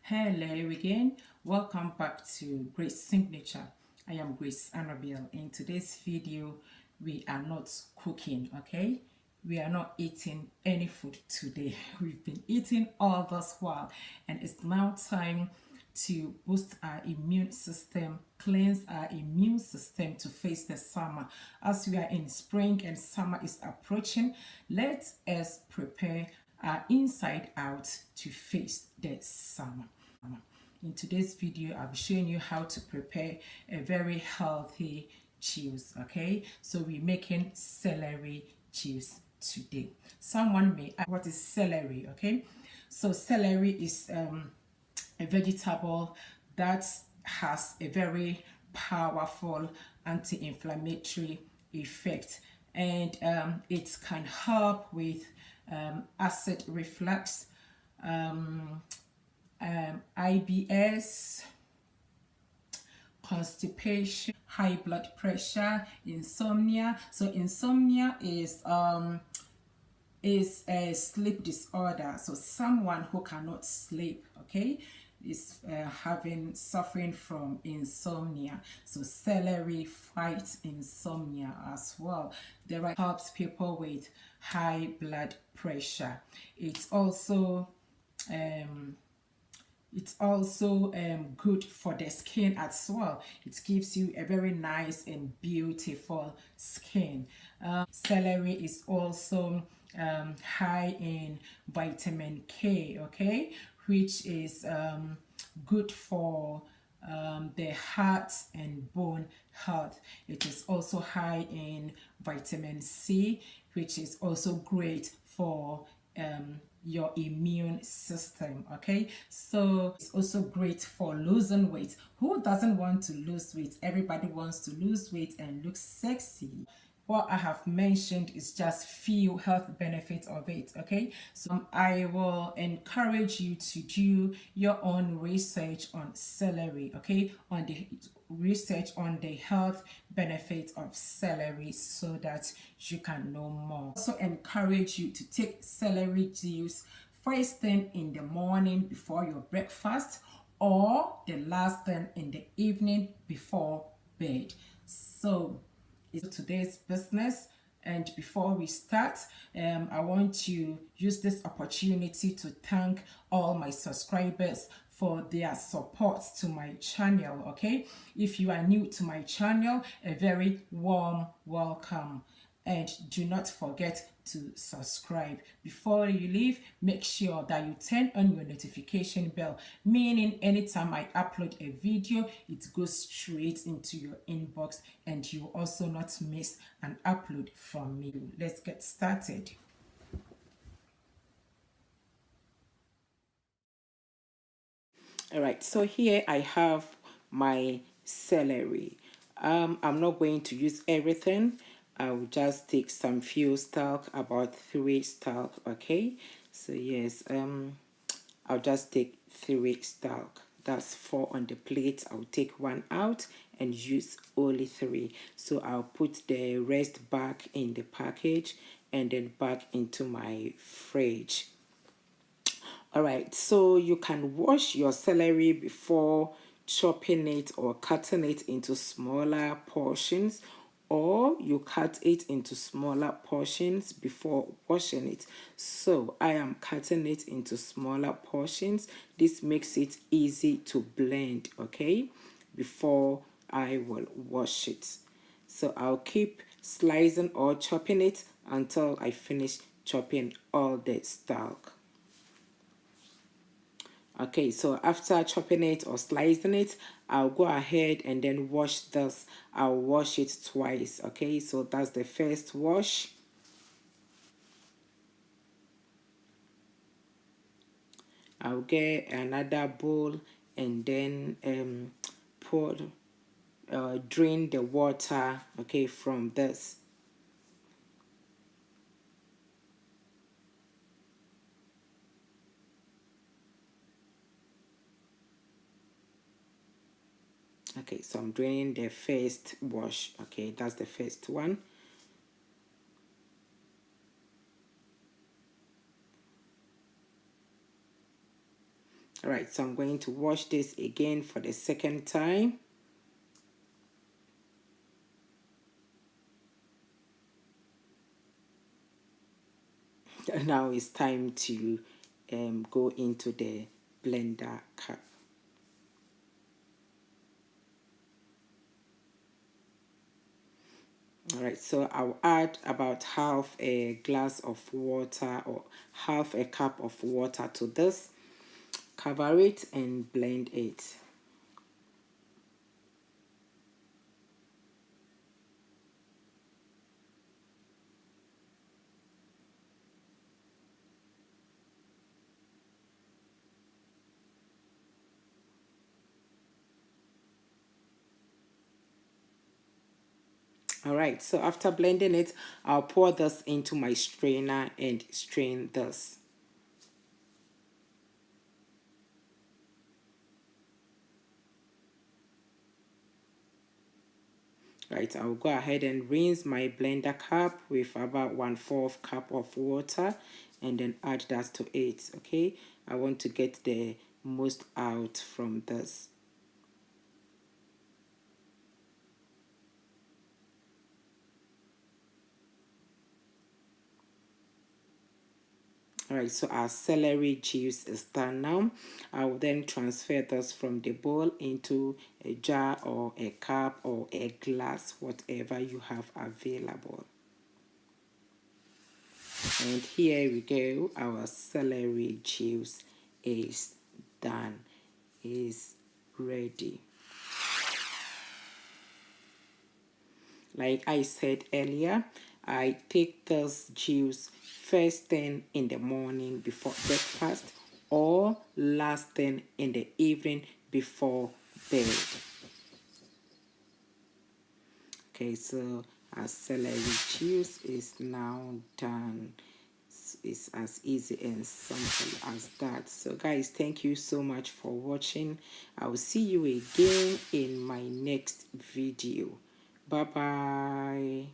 Hello again, welcome back to Grace Signature. I am Grace Annabelle. In today's video we are not cooking, okay? We are not eating any food today. We've been eating all this while, and it's now time to boost our immune system, cleanse our immune system to face the summer. As we are in spring and summer is approaching, let us prepare our inside out to face the summer. In today's video, I'll be showing you how to prepare a very healthy juice, okay? So we're making celery juice today. Someone may ask, what is celery, okay? So celery is a vegetable that has a very powerful anti-inflammatory effect, and it can help with acid reflux, IBS, constipation, high blood pressure, insomnia. So insomnia is a sleep disorder. So someone who cannot sleep, okay, is suffering from insomnia. So celery fights insomnia as well. There helps people with high blood pressure. It's also good for the skin as well. It gives you a very nice and beautiful skin. Celery is also high in vitamin K, okay, which is good for the heart and bone health. It is also high in vitamin C, which is also great for your immune system, okay? So it's also great for losing weight. Who doesn't want to lose weight? Everybody wants to lose weight and look sexy. What I have mentioned is just few health benefits of it, okay? So I will encourage you to do your own research on celery, okay? On the research on the health benefits of celery so that you can know more. Also encourage you to take celery juice first thing in the morning before your breakfast, or the last thing in the evening before bed. So is today's business. And before we start, I want to use this opportunity to thank all my subscribers for their support to my channel, okay? If you are new to my channel, a very warm welcome. And do not forget to subscribe. Before you leave, make sure that you turn on your notification bell, meaning anytime I upload a video, it goes straight into your inbox and you also not miss an upload from me. Let's get started. All right, so here I have my celery. I'm not going to use everything. I'll just take some few stalk, about 3 stalk, okay? So yes, I'll just take 3 stalk. That's 4 on the plate. I'll take 1 out and use only 3. So I'll put the rest back in the package and then back into my fridge. All right, so you can wash your celery before chopping it or cutting it into smaller portions, or you cut it into smaller portions before washing it. So I am cutting it into smaller portions. This makes it easy to blend, okay, before I will wash it. So I'll keep slicing or chopping it until I finish chopping all the stalk. Okay, so after chopping it or slicing it, I'll go ahead and then wash this. I'll wash it twice, okay? So that's the first wash. I'll get another bowl and then drain the water, okay, from this. Okay, so I'm draining the first wash, okay, that's the first one. All right, so I'm going to wash this again for the second time. Now it's time to go into the blender cup. All right, so I'll add about half a glass of water or half a cup of water to this. Cover it and blend it. All right, so after blending it, I'll pour this into my strainer and strain this. Right, I'll go ahead and rinse my blender cup with about 1/4 cup of water and then add that to it. Okay, I want to get the most out from this. All right, so our celery juice is done now. I will then transfer this from the bowl into a jar or a cup or a glass, whatever you have available. And here we go, our celery juice is done, is ready. Like I said earlier, I take this juice first thing in the morning before breakfast or last thing in the evening before bed. Okay, so our celery juice is now done. It's as easy and simple as that. So guys, thank you so much for watching. I will see you again in my next video. Bye bye.